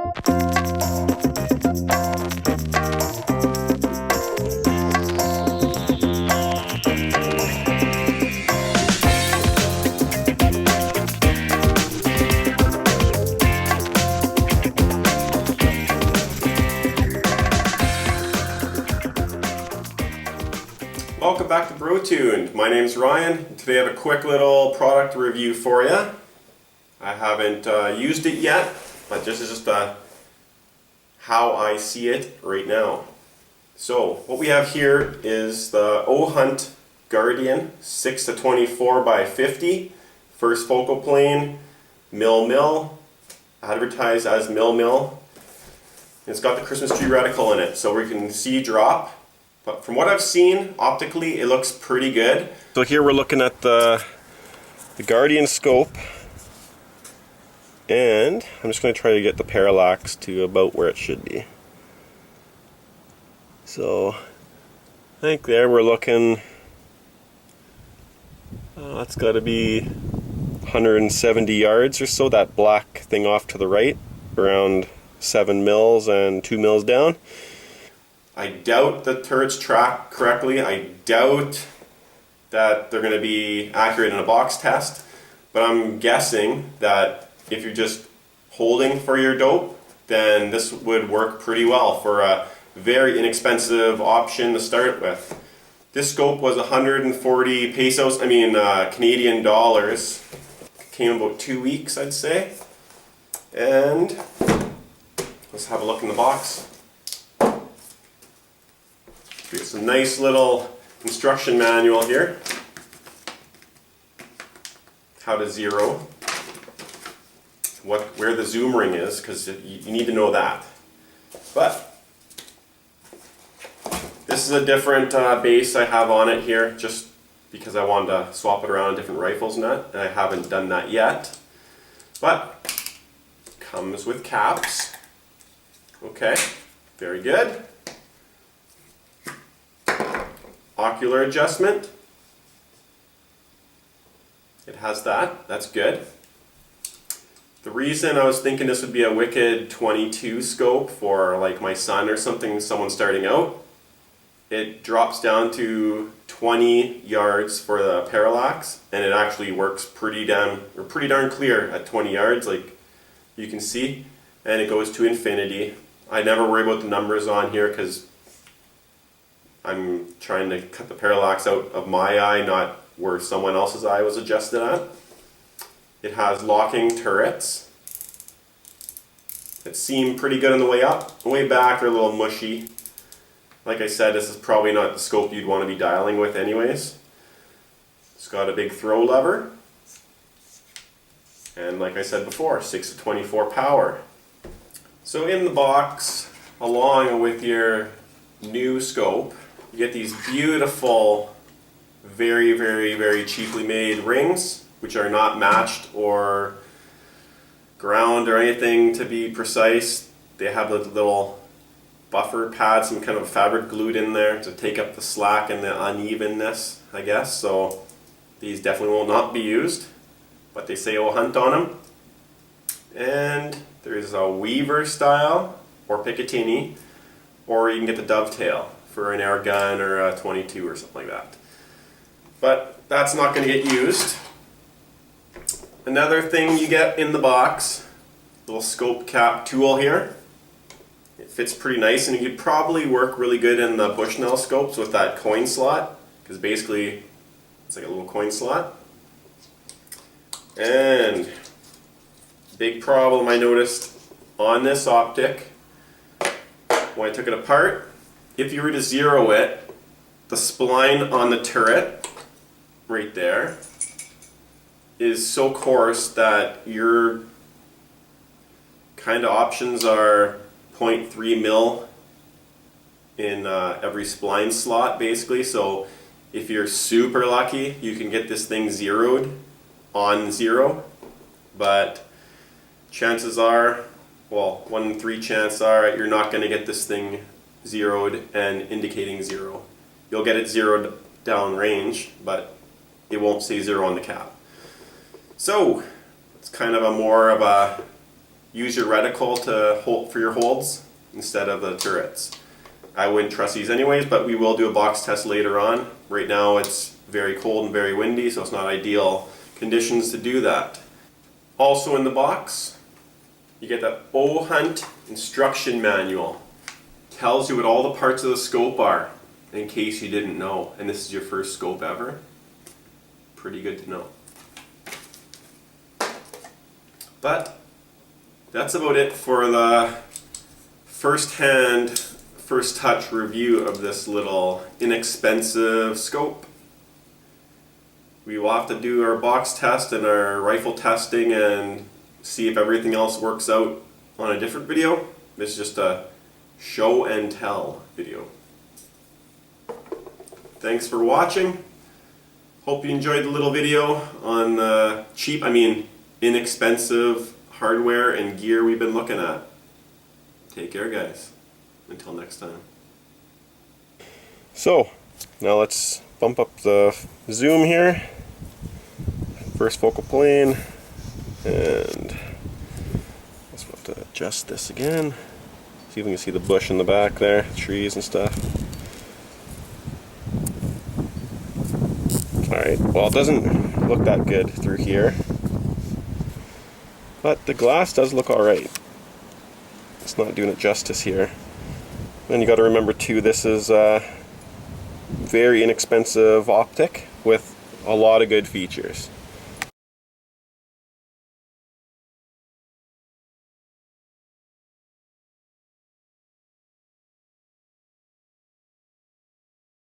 Welcome back to Brotuned. My name's Ryan. Today I have a quick little product review for you. I haven't used it yet, but this is just how I see it right now. So what we have here is the Ohhunt Guardian 6-24 by 50, first focal plane, MIL, advertised as MIL. It's got the Christmas tree reticle in it, so we can see drop. But from what I've seen, optically, it looks pretty good. So here we're looking at the Guardian scope. And I'm just going to try to get the parallax to about where it should be. So I think there we're looking, that's got to be 170 yards or so, that black thing off to the right, around 7 mils and 2 mils down. I doubt the turrets track correctly. I doubt that they're going to be accurate in a box test, but I'm guessing that if you're just holding for your dope, then this would work pretty well for a very inexpensive option to start with. This scope was 140 pesos, Canadian dollars. Came in about 2 weeks, I'd say. And let's have a look in the box. It's a nice little instruction manual here. How to zero. Where the zoom ring is, because you need to know that. But this is a different base I have on it here, just because I wanted to swap it around different rifles and that, and I haven't done that yet. But comes with caps. Okay, very good. Ocular adjustment. It has that. That's good. The reason I was thinking this would be a wicked 22 scope for like my son or something, someone starting out, it drops down to 20 yards for the parallax, and it actually works pretty darn clear at 20 yards, like you can see, and it goes to infinity. I never worry about the numbers on here because I'm trying to cut the parallax out of my eye, not where someone else's eye was adjusted at. It has locking turrets that seem pretty good on the way up. The way back, they're a little mushy. Like I said, this is probably not the scope you'd want to be dialing with anyways. It's got a big throw lever. And like I said before, 6-24 power. So in the box, along with your new scope, you get these beautiful, very, very, very cheaply made rings, which are not matched or ground or anything to be precise. They have a little buffer pad, some kind of fabric glued in there to take up the slack and the unevenness, I guess. So these definitely will not be used, but they say Ohhunt on them. And there's a Weaver style or Picatinny, or you can get the dovetail for an air gun or a 22 or something like that. But that's not going to get used. Another thing you get in the box, little scope cap tool here. It fits pretty nice, and it could probably work really good in the Bushnell scopes with that coin slot, because basically it's like a little coin slot. And big problem I noticed on this optic when I took it apart, if you were to zero it, the spline on the turret right there is so coarse that your kind of options are 0.3 mil in every spline slot basically. So if you're super lucky, you can get this thing zeroed on zero, but chances are, well, 1 in 3 chances are you're not going to get this thing zeroed and indicating zero. You'll get it zeroed down range, but it won't say zero on the cap. So it's kind of a more of a use your reticle to hold for your holds instead of the turrets. I wouldn't trust these anyways, but we will do a box test later on. Right now it's very cold and very windy, so it's not ideal conditions to do that. Also in the box, you get the Ohhunt instruction manual. Tells you what all the parts of the scope are, in case you didn't know, and this is your first scope ever. Pretty good to know. But that's about it for the first touch review of this little inexpensive scope. We will have to do our box test and our rifle testing and see if everything else works out on a different video. This is just a show and tell video. Thanks for watching. Hope you enjoyed the little video on the inexpensive hardware and gear we've been looking at. Take care, guys. Until next time. So, now let's bump up the zoom here. First focal plane, and let's have to adjust this again. See if we can see the bush in the back there, trees and stuff. Alright, well, it doesn't look that good through here, but the glass does look alright. It's not doing it justice here. Then you got to remember too, this is a very inexpensive optic with a lot of good features.